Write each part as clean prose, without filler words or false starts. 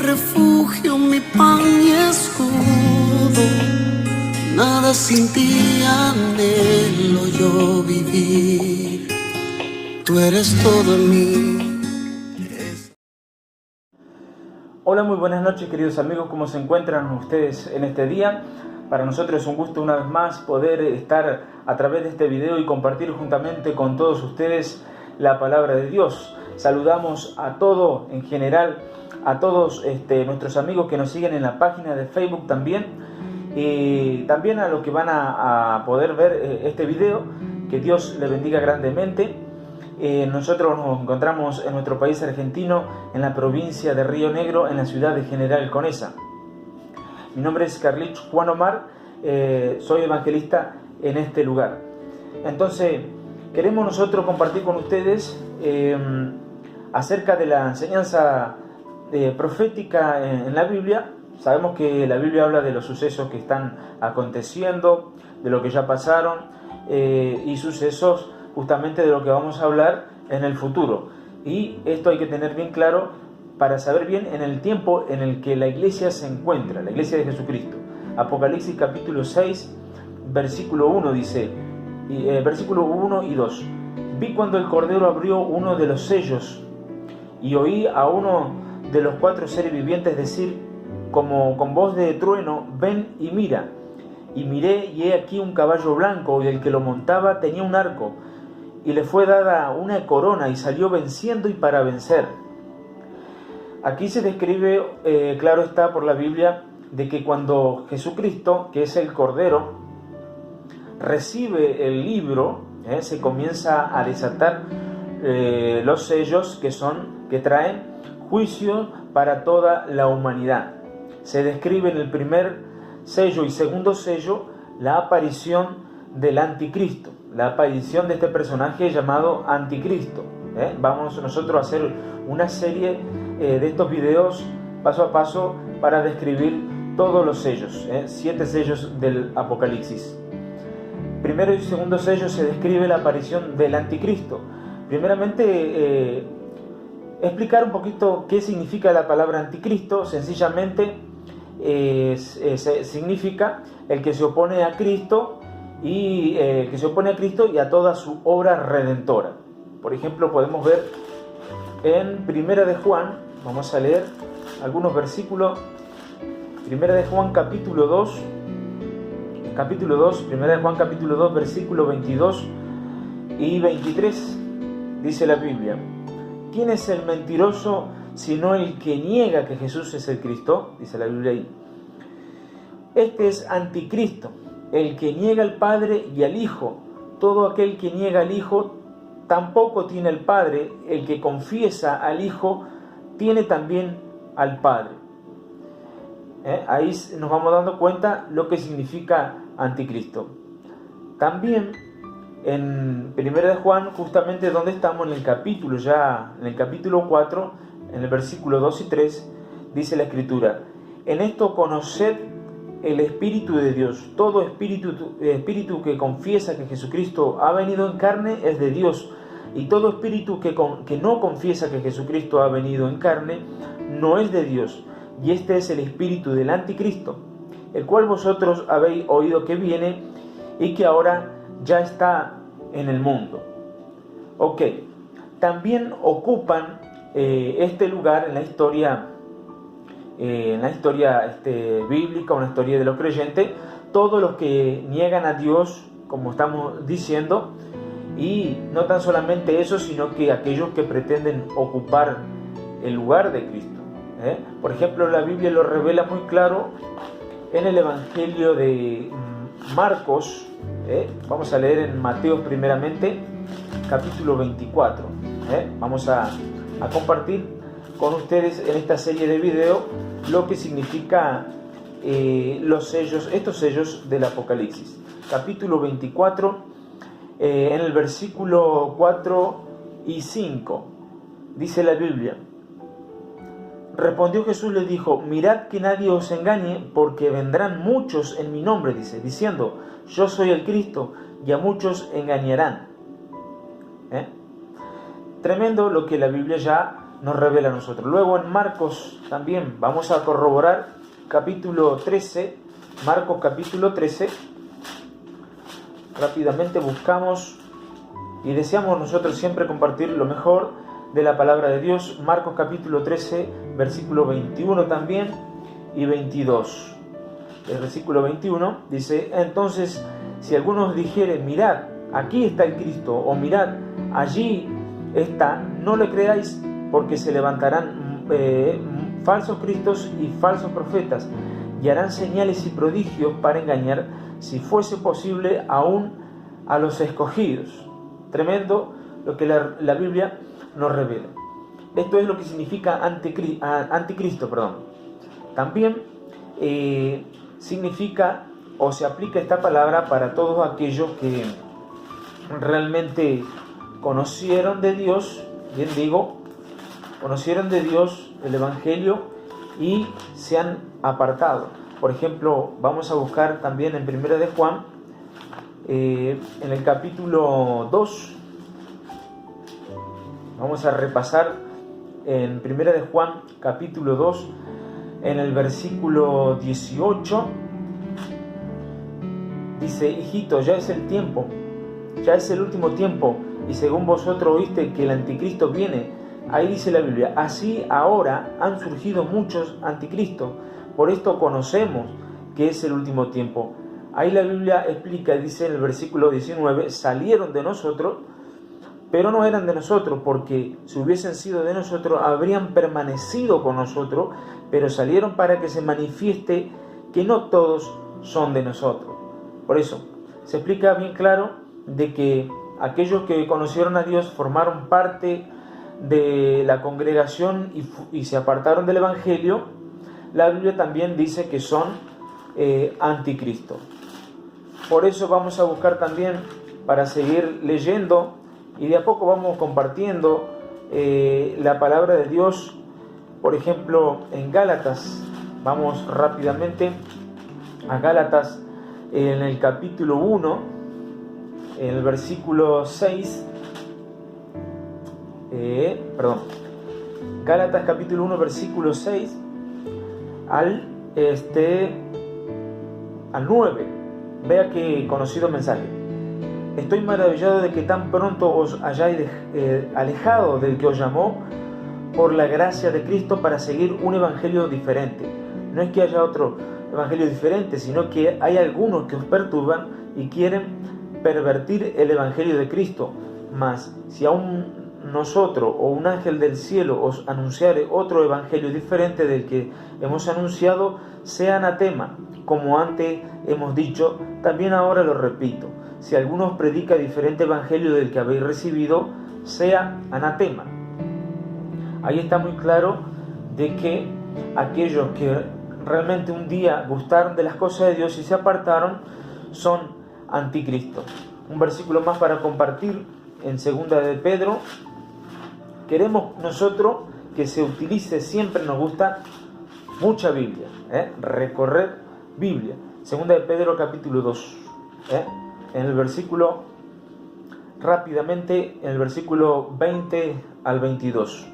refugio, mi pan y escudo. Nada sin ti anhelo yo vivir. Tú eres todo en mí. Hola, muy buenas noches, queridos amigos. ¿Cómo se encuentran ustedes en este día? Para nosotros es un gusto una vez más poder estar a través de este video y compartir juntamente con todos ustedes la palabra de Dios. Saludamos a todo en general, a todos nuestros amigos que nos siguen en la página de Facebook también, y también a los que van a poder ver este video. Que Dios les bendiga grandemente. Nosotros nos encontramos en nuestro país argentino, en la provincia de Río Negro, en la ciudad de General Conesa. Mi nombre es Carlitos Juan Omar, soy evangelista en este lugar. Entonces, queremos nosotros compartir con ustedes acerca de la enseñanza profética en la Biblia. Sabemos que la Biblia habla de los sucesos que están aconteciendo, de lo que ya pasaron, y sucesos justamente de lo que vamos a hablar en el futuro. Y esto hay que tener bien claro para saber bien en el tiempo en el que la iglesia se encuentra, la iglesia de Jesucristo. Apocalipsis capítulo 6, versículo 1 dice, versículo 1 y 2. Vi cuando el Cordero abrió uno de los sellos y oí a uno de los 4 seres vivientes decir, como con voz de trueno, ven y mira. Y miré, y he aquí un caballo blanco, y el que lo montaba tenía un arco, y le fue dada una corona, y salió venciendo y para vencer. Aquí se describe, claro está por la Biblia, de que cuando Jesucristo, que es el Cordero, recibe el libro, se comienza a desatar los sellos que traen juicio para toda la humanidad. Se describe en el primer sello y segundo sello la aparición del anticristo, la aparición de este personaje llamado anticristo. Vamos nosotros a hacer una serie de estos videos paso a paso para describir todos los sellos, 7 sellos del Apocalipsis. Primero y segundo sello se describe la aparición del anticristo. Primeramente, explicar un poquito qué significa la palabra anticristo. Sencillamente significa el que se opone a Cristo y a toda su obra redentora. Por ejemplo, podemos ver en Primera de Juan, vamos a leer algunos versículos. Primera de Juan capítulo 2, Primera de Juan capítulo 2, versículo 22 y 23, dice la Biblia: ¿quién es el mentiroso sino el que niega que Jesús es el Cristo? Dice la Biblia ahí. Este es anticristo, el que niega al Padre y al Hijo. Todo aquel que niega al Hijo tampoco tiene al Padre. El que confiesa al Hijo tiene también al Padre. Ahí nos vamos dando cuenta lo que significa anticristo. También en 1 de Juan, justamente donde estamos, en el capítulo 4, en el versículo 2 y 3, dice la Escritura: en esto conoced el Espíritu de Dios. Todo espíritu que confiesa que Jesucristo ha venido en carne es de Dios, y todo espíritu que no confiesa que Jesucristo ha venido en carne no es de Dios. Y este es el espíritu del anticristo, el cual vosotros habéis oído que viene y que ahora ya está en el mundo. Ok, también ocupan este lugar en la historia bíblica, en la historia de los creyentes, todos los que niegan a Dios, como estamos diciendo, y no tan solamente eso, sino que aquellos que pretenden ocupar el lugar de Cristo. Por ejemplo, la Biblia lo revela muy claro en el Evangelio de Marcos. Vamos a leer en Mateo primeramente, capítulo 24. Vamos a compartir con ustedes en esta serie de videos lo que significa estos sellos del Apocalipsis. Capítulo 24, en el versículo 4 y 5, dice la Biblia: respondió Jesús, les dijo: mirad que nadie os engañe, porque vendrán muchos en mi nombre, diciendo: yo soy el Cristo, y a muchos engañarán. Tremendo lo que la Biblia ya nos revela a nosotros. Luego en Marcos también vamos a corroborar capítulo 13, Marcos capítulo 13. Rápidamente buscamos y deseamos nosotros siempre compartir lo mejor de la palabra de Dios. Marcos capítulo 13, versículo 21 también y 22. El versículo 21 dice: entonces, si alguno dijere, mirad, aquí está el Cristo, o mirad, allí está, no le creáis, porque se levantarán falsos cristos y falsos profetas, y harán señales y prodigios para engañar, si fuese posible, aún a los escogidos. Tremendo lo que la Biblia nos revela. Esto es lo que significa anticristo. También significa o se aplica esta palabra para todos aquellos que realmente conocieron de Dios, bien digo, conocieron de Dios el Evangelio y se han apartado. Por ejemplo, vamos a buscar también en Primera de Juan, en el capítulo 2, vamos a repasar en Primera de Juan, capítulo 2, en el versículo 18, dice: hijito, ya es el tiempo, ya es el último tiempo, y según vosotros oíste que el anticristo viene. Ahí dice la Biblia: así ahora han surgido muchos anticristos, por esto conocemos que es el último tiempo. Ahí la Biblia explica, dice en el versículo 19: salieron de nosotros, pero no eran de nosotros, porque si hubiesen sido de nosotros, habrían permanecido con nosotros, pero salieron para que se manifieste que no todos son de nosotros. Por eso, se explica bien claro de que aquellos que conocieron a Dios formaron parte de la congregación y se apartaron del Evangelio. La Biblia también dice que son anticristo. Por eso vamos a buscar también, para seguir leyendo, y de a poco vamos compartiendo la palabra de Dios. Por ejemplo, en Gálatas, vamos rápidamente a Gálatas, en el capítulo 1, en el versículo 6, Gálatas capítulo 1, versículo 6 al 9. Vea qué conocido mensaje: estoy maravillado de que tan pronto os hayáis alejado del que os llamó por la gracia de Cristo para seguir un evangelio diferente. No es que haya otro evangelio diferente, sino que hay algunos que os perturban y quieren pervertir el evangelio de Cristo. Mas si aún nosotros o un ángel del cielo os anunciare otro evangelio diferente del que hemos anunciado, sea anatema. Como antes hemos dicho, también ahora lo repito: si alguno os predica diferente evangelio del que habéis recibido, sea anatema. Ahí está muy claro de que aquellos que realmente un día gustaron de las cosas de Dios y se apartaron son anticristos. Un versículo más para compartir en Segunda de Pedro. Queremos nosotros que se utilice, siempre nos gusta mucha Biblia, recorrer Biblia. Segunda de Pedro capítulo 2, en el versículo, rápidamente, en el versículo 20 al 22.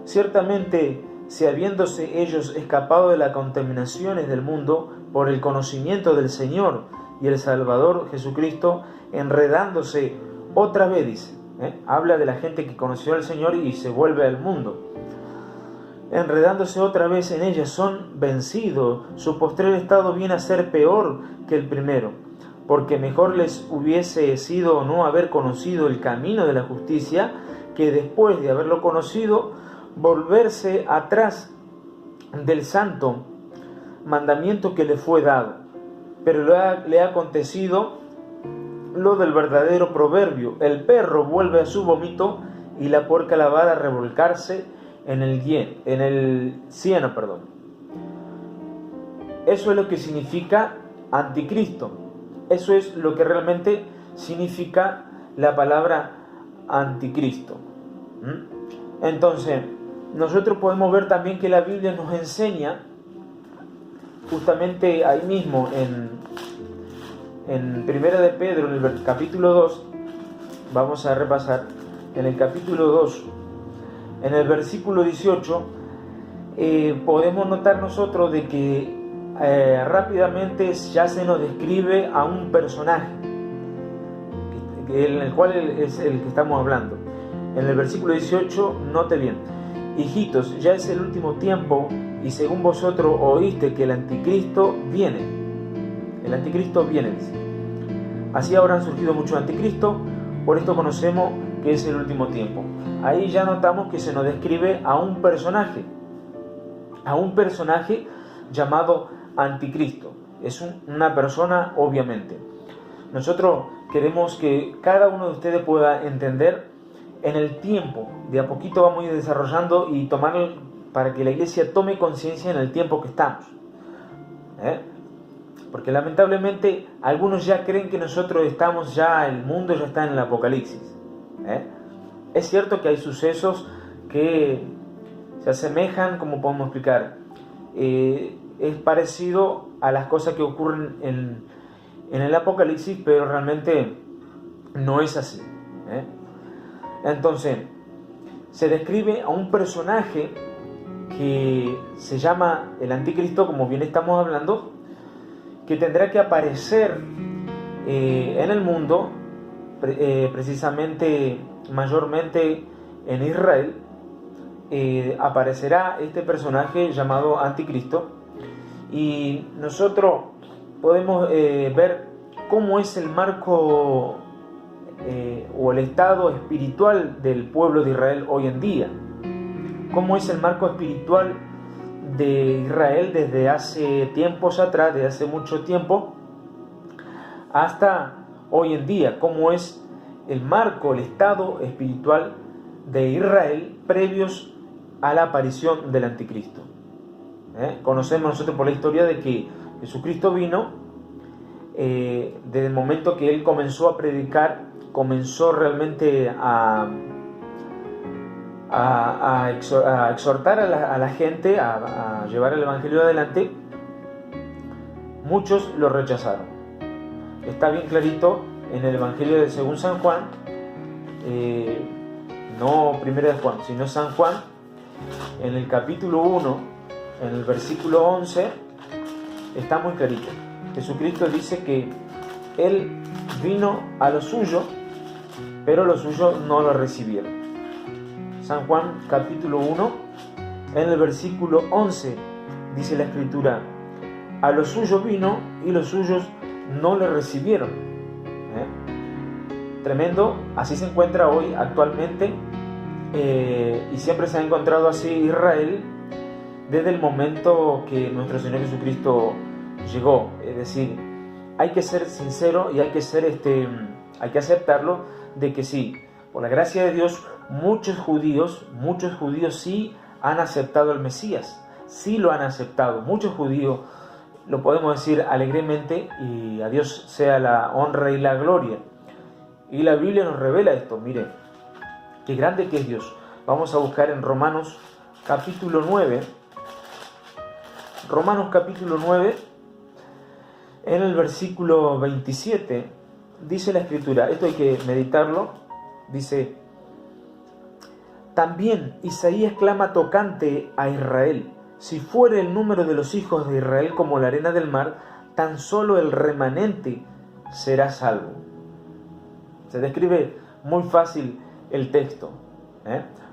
Ciertamente, si habiéndose ellos escapado de las contaminaciones del mundo por el conocimiento del Señor y el Salvador Jesucristo, enredándose otra vez, dice, habla de la gente que conoció al Señor y se vuelve al mundo, enredándose otra vez en ella, son vencidos. Su postrer estado viene a ser peor que el primero, porque mejor les hubiese sido no haber conocido el camino de la justicia, que después de haberlo conocido, volverse atrás del santo mandamiento que le fue dado. Pero le ha acontecido lo del verdadero proverbio: el perro vuelve a su vómito y la puerca lavada a revolcarse en el cieno. Eso es lo que significa anticristo. Eso es lo que realmente significa la palabra anticristo. Entonces, nosotros podemos ver también que la Biblia nos enseña, justamente ahí mismo en Primera de Pedro, en el capítulo 2, vamos a repasar, en el capítulo 2, En el versículo 18 podemos notar nosotros de que rápidamente ya se nos describe a un personaje en el cual es el que estamos hablando. En el versículo 18, note bien: hijitos, ya es el último tiempo, y según vosotros oíste que el anticristo viene. El anticristo viene, dice. Así habrán surgido muchos anticristos, por esto conocemos que es el último tiempo. Ahí ya notamos que se nos describe a un personaje llamado anticristo. Es una persona, obviamente. Nosotros queremos que cada uno de ustedes pueda entender en el tiempo. De a poquito vamos a ir desarrollando y tomar para que la iglesia tome conciencia en el tiempo que estamos. Porque lamentablemente algunos ya creen que nosotros estamos ya, el mundo ya está en el apocalipsis. Es cierto que hay sucesos que se asemejan, como podemos explicar, es parecido a las cosas que ocurren en el apocalipsis, pero realmente no es así. Entonces, se describe a un personaje que se llama el anticristo, como bien estamos hablando, que tendrá que aparecer en el mundo, precisamente, mayormente en Israel. Aparecerá este personaje llamado anticristo, y nosotros podemos ver cómo es el marco o el estado espiritual del pueblo de Israel hoy en día, cómo es el marco espiritual de Israel desde hace tiempos atrás, desde hace mucho tiempo hasta hoy en día, cómo es el marco, el estado espiritual de Israel previos a la aparición del anticristo. Conocemos nosotros por la historia de que Jesucristo vino, desde el momento que Él comenzó a predicar, comenzó realmente a exhortar a la gente, a llevar el Evangelio adelante. Muchos lo rechazaron. Está bien clarito en el Evangelio de según San Juan, no primero de Juan, sino San Juan, en el capítulo 1, en el versículo 11, está muy clarito. Jesucristo dice que Él vino a lo suyo, pero los suyos no lo recibieron. San Juan capítulo 1, en el versículo 11, dice la Escritura: a los suyos vino y los suyos no le recibieron. Tremendo, así se encuentra hoy actualmente, y siempre se ha encontrado así Israel desde el momento que nuestro Señor Jesucristo llegó. Es decir, hay que ser sincero y hay que aceptarlo, de que sí, por la gracia de Dios, muchos judíos sí han aceptado al Mesías, sí lo han aceptado. Muchos judíos, lo podemos decir alegremente, y a Dios sea la honra y la gloria. Y la Biblia nos revela esto. Mire, qué grande que es Dios. Vamos a buscar en Romanos capítulo 9. Romanos capítulo 9, en el versículo 27, dice la Escritura, esto hay que meditarlo, dice: también Isaías clama tocante a Israel: si fuere el número de los hijos de Israel como la arena del mar, tan solo el remanente será salvo. Se describe muy fácil el texto.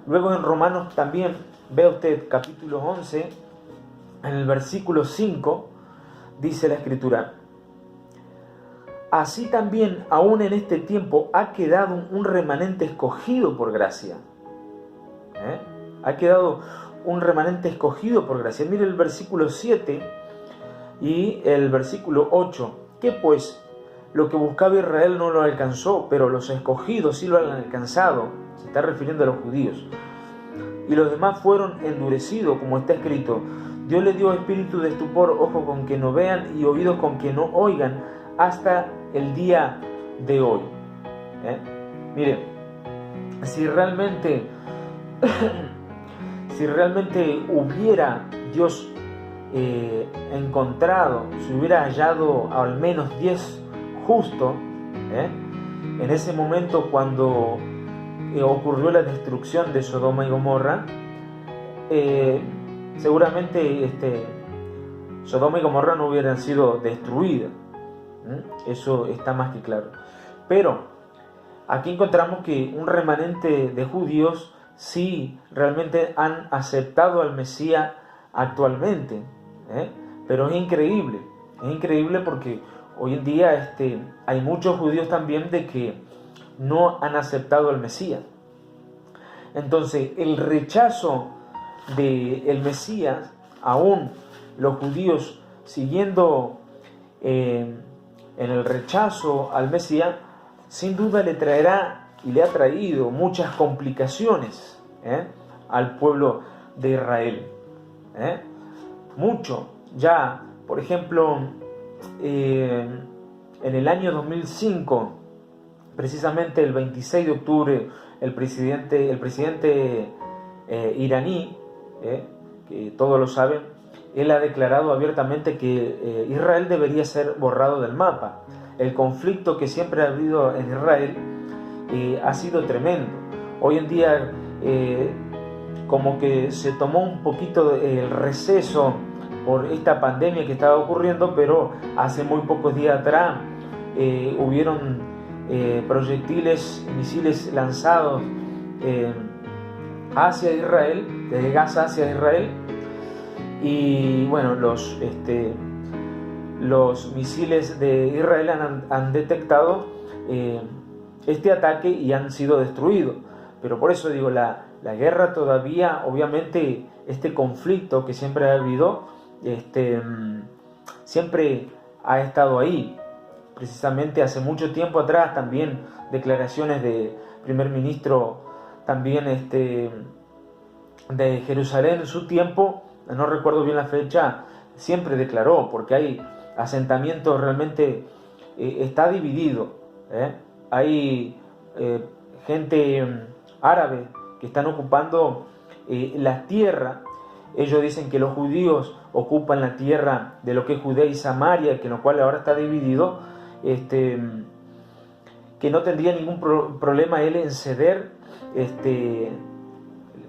Luego en Romanos también, vea usted, capítulo 11, en el versículo 5, dice la Escritura: así también aún en este tiempo ha quedado un remanente escogido por gracia. Ha quedado un remanente escogido por gracia. Mire el versículo 7 y el versículo 8. ¿Qué pues? Lo que buscaba Israel no lo alcanzó, pero los escogidos sí lo han alcanzado. Se está refiriendo a los judíos. Y los demás fueron endurecidos, como está escrito: Dios le dio espíritu de estupor, ojos con que no vean y oídos con que no oigan, hasta el día de hoy. Mire, si realmente hubiera Dios encontrado, si hubiera hallado al menos 10 justos, en ese momento cuando ocurrió la destrucción de Sodoma y Gomorra, seguramente Sodoma y Gomorra no hubieran sido destruidas. Eso está más que claro. Pero aquí encontramos que un remanente de judíos sí realmente han aceptado al Mesías actualmente. Pero es increíble porque hoy en día hay muchos judíos también de que no han aceptado al Mesías. Entonces el rechazo del Mesías, aún los judíos siguiendo en el rechazo al Mesías, sin duda le traerá y le ha traído muchas complicaciones al pueblo de Israel. Mucho. Ya, por ejemplo, en el año 2005, precisamente el 26 de octubre, el presidente iraní, que todos lo saben, él ha declarado abiertamente que Israel debería ser borrado del mapa. El conflicto que siempre ha habido en Israel ha sido tremendo. Hoy en día como que se tomó un poquito el receso por esta pandemia que estaba ocurriendo, pero hace muy pocos días atrás hubieron proyectiles, misiles lanzados hacia Israel, desde Gaza hacia Israel, y bueno, los misiles de Israel han detectado este ataque y han sido destruidos. Pero por eso digo, la guerra todavía, obviamente, este conflicto que siempre ha habido, siempre ha estado ahí. Precisamente hace mucho tiempo atrás también declaraciones de primer ministro también de Jerusalén en su tiempo, no recuerdo bien la fecha, siempre declaró, porque hay asentamientos realmente, está dividido, hay gente árabe que están ocupando la tierra. Ellos dicen que los judíos ocupan la tierra de lo que es Judea y Samaria, que en lo cual ahora está dividido, que no tendría ningún problema él en ceder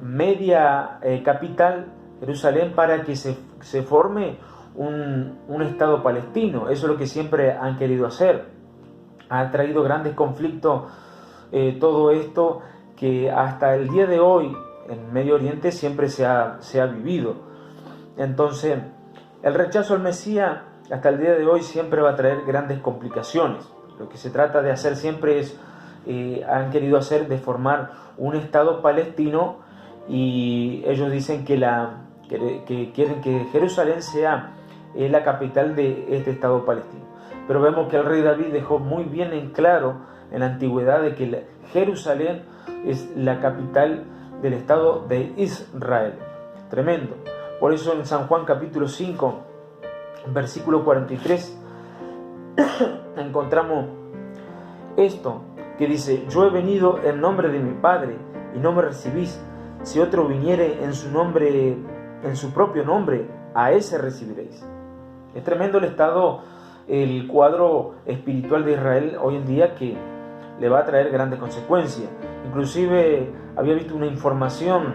media capital, Jerusalén, para que se forme un Estado palestino. Eso es lo que siempre han querido hacer. Ha traído grandes conflictos todo esto, que hasta el día de hoy en Medio Oriente siempre se ha vivido. Entonces, el rechazo al Mesías hasta el día de hoy siempre va a traer grandes complicaciones. Lo que se trata de hacer siempre es, han querido hacer, de formar un Estado palestino, y ellos dicen que quieren que Jerusalén sea la capital de este Estado palestino. Pero vemos que el rey David dejó muy bien en claro en la antigüedad de que Jerusalén es la capital del Estado de Israel. Tremendo. Por eso en San Juan capítulo 5, versículo 43, encontramos esto que dice: yo he venido en nombre de mi Padre y no me recibís. Si otro viniere en su nombre, en su propio nombre, a ese recibiréis. Es tremendo el cuadro espiritual de Israel hoy en día, que le va a traer grandes consecuencias. Inclusive había visto una información,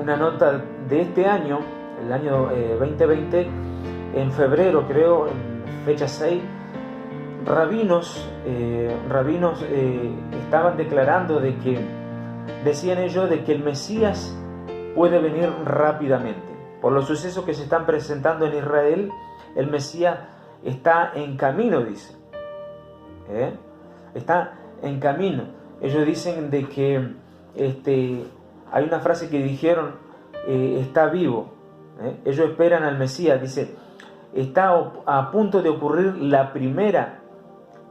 una nota de este año, el año 2020, en febrero creo, en fecha 6, rabinos estaban declarando de que, decían ellos, de que el Mesías puede venir rápidamente. Por los sucesos que se están presentando en Israel, el Mesías está en camino, dice. Está en camino. Ellos dicen de que hay una frase que dijeron, está vivo. Ellos esperan al Mesías, dice, está a punto de ocurrir la primera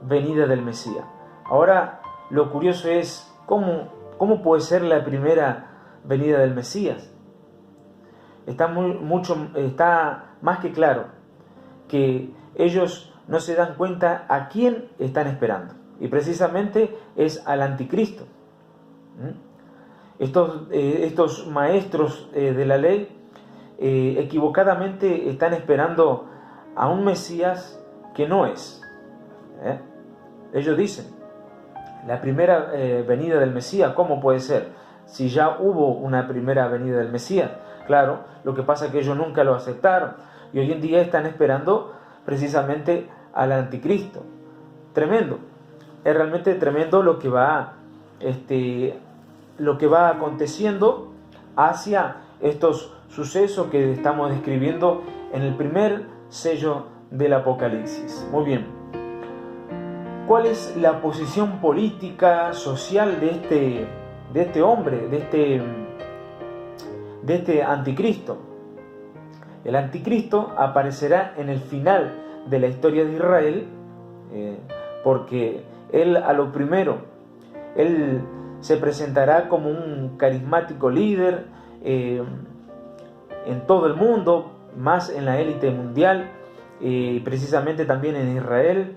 venida del Mesías. Ahora, lo curioso es, ¿cómo puede ser la primera venida del Mesías? Está más que claro que ellos no se dan cuenta a quién están esperando, y precisamente es al anticristo. Estos maestros de la ley equivocadamente están esperando a un Mesías que no es. Ellos dicen, la primera venida del Mesías. ¿Cómo puede ser? Si ya hubo una primera venida del Mesías. Claro, lo que pasa es que ellos nunca lo aceptaron y hoy en día están esperando precisamente al anticristo. Tremendo. Es realmente tremendo lo que va aconteciendo hacia estos sucesos que estamos describiendo en el primer sello del Apocalipsis. Muy bien. ¿Cuál es la posición política, social de este hombre, de este anticristo? El anticristo aparecerá en el final de la historia de Israel, porque él se presentará como un carismático líder en todo el mundo, más en la élite mundial, precisamente también en Israel,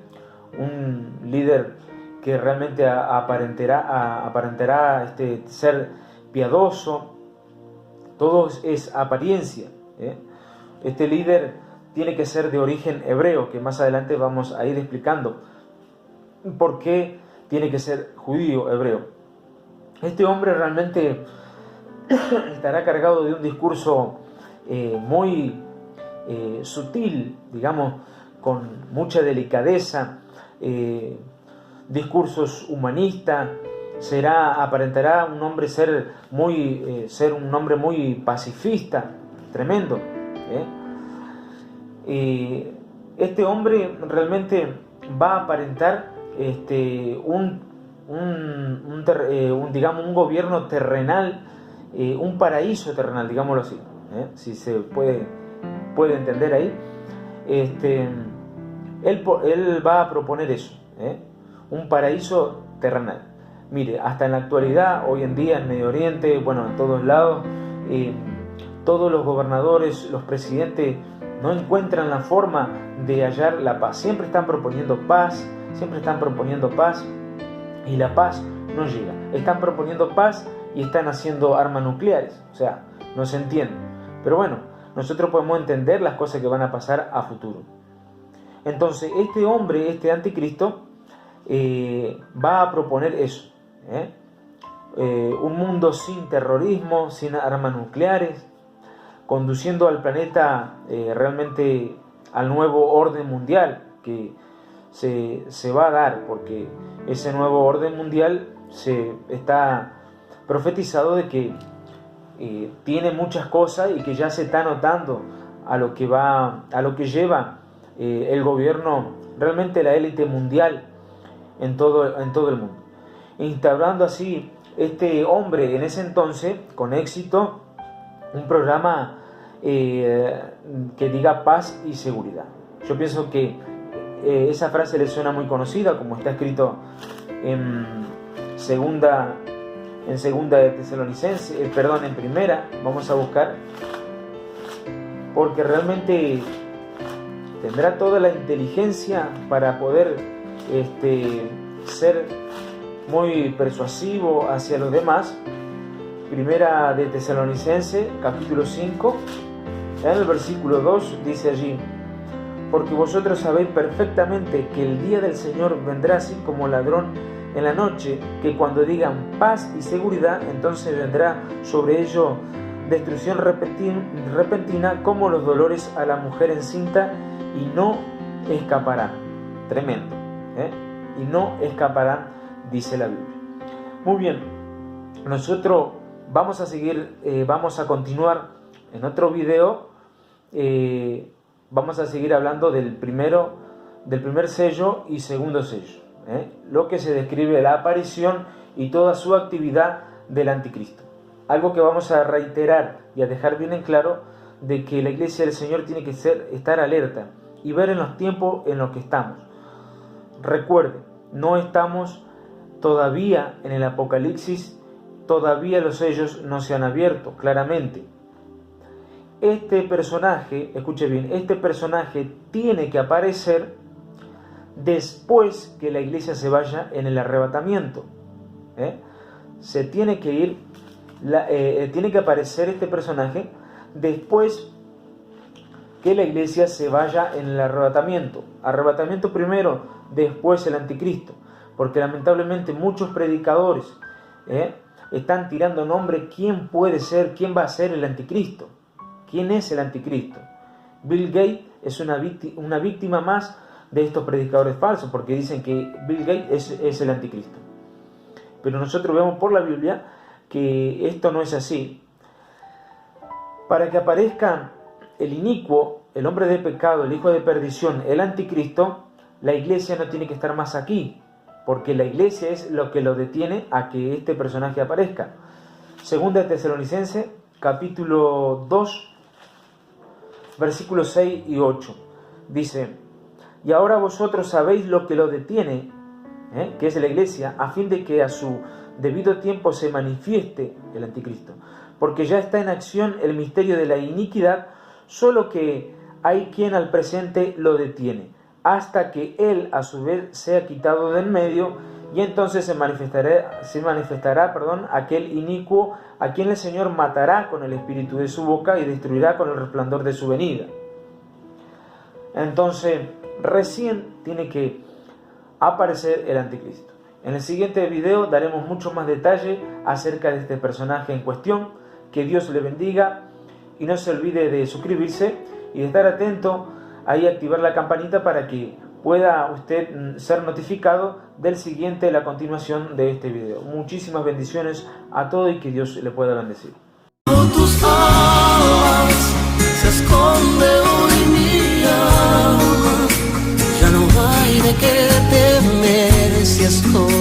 un líder que realmente aparentará ser piadoso. Todo es apariencia. Este líder tiene que ser de origen hebreo, que más adelante vamos a ir explicando por qué tiene que ser judío hebreo. Este hombre realmente estará cargado de un discurso muy sutil, digamos, con mucha delicadeza, discursos humanistas. Aparentará un hombre ser un hombre muy pacifista, tremendo. Este hombre realmente va a aparentar un gobierno terrenal, un paraíso terrenal, digámoslo así, si se puede entender ahí. Él va a proponer eso, un paraíso terrenal. Mire, hasta en la actualidad, hoy en día en Medio Oriente, bueno, en todos lados, todos los gobernadores, los presidentes no encuentran la forma de hallar la paz. Siempre están proponiendo paz y la paz no llega. Están proponiendo paz y están haciendo armas nucleares. O sea, no se entiende. Pero bueno, nosotros podemos entender las cosas que van a pasar a futuro. Entonces, este hombre, este anticristo, va a proponer eso. Un mundo sin terrorismo, sin armas nucleares, conduciendo al planeta realmente al nuevo orden mundial que se va a dar, porque ese nuevo orden mundial se está profetizado de que tiene muchas cosas y que ya se está notando a lo que lleva el gobierno, realmente la élite mundial en todo el mundo, instaurando así este hombre en ese entonces con éxito un programa que diga paz y seguridad. Yo pienso que esa frase le suena muy conocida, como está escrito en segunda de Tesalonicenses, en primera, vamos a buscar, porque realmente tendrá toda la inteligencia para poder ser muy persuasivo hacia los demás. Primera de Tesalonicenses, capítulo 5, en el versículo 2 dice allí: porque vosotros sabéis perfectamente que el día del Señor vendrá así como ladrón en la noche, que cuando digan paz y seguridad, entonces vendrá sobre ellos destrucción repentina como los dolores a la mujer encinta, y no escaparán. Tremendo, y no escaparán, dice la Biblia. Muy bien, nosotros vamos a continuar en otro video. Vamos a seguir hablando del primer sello y segundo sello, lo que se describe la aparición y toda su actividad del anticristo. Algo que vamos a reiterar y a dejar bien en claro, de que la iglesia del Señor tiene que estar alerta y ver en los tiempos en los que estamos. Recuerden, no estamos todavía en el Apocalipsis, todavía los sellos no se han abierto claramente. Este personaje, escuche bien, este personaje tiene que aparecer después que la iglesia se vaya en el arrebatamiento. Se tiene que ir, tiene que aparecer este personaje después que la iglesia se vaya en el arrebatamiento. Arrebatamiento primero, después el anticristo. porque lamentablemente muchos predicadores están tirando nombre. ¿Quién puede ser, quién va a ser el anticristo? ¿Quién es el anticristo? Bill Gates es una víctima más de estos predicadores falsos, porque dicen que Bill Gates es el anticristo. Pero nosotros vemos por la Biblia que esto no es así. Para que aparezca el inicuo, el hombre de pecado, el hijo de perdición, el anticristo, la iglesia no tiene que estar más aquí, porque la iglesia es lo que lo detiene a que este personaje aparezca. Segunda de Tesalonicenses, capítulo 2, versículos 6 y 8. Dice: y ahora vosotros sabéis lo que lo detiene, que es la iglesia, a fin de que a su debido tiempo se manifieste el anticristo. Porque ya está en acción el misterio de la iniquidad, solo que hay quien al presente lo detiene, hasta que él a su vez sea quitado del medio, y entonces se manifestará aquel inicuo, a quien el Señor matará con el espíritu de su boca y destruirá con el resplandor de su venida. Entonces, recién tiene que aparecer el anticristo. En el siguiente video daremos mucho más detalle acerca de este personaje en cuestión. Que Dios le bendiga y no se olvide de suscribirse y de estar atento ahí, activar la campanita para que pueda usted ser notificado del siguiente, la continuación de este video. Muchísimas bendiciones a todos y que Dios le pueda bendecir. Tus alas se esconde hoy mi alma, ya no hay de qué temer si estoy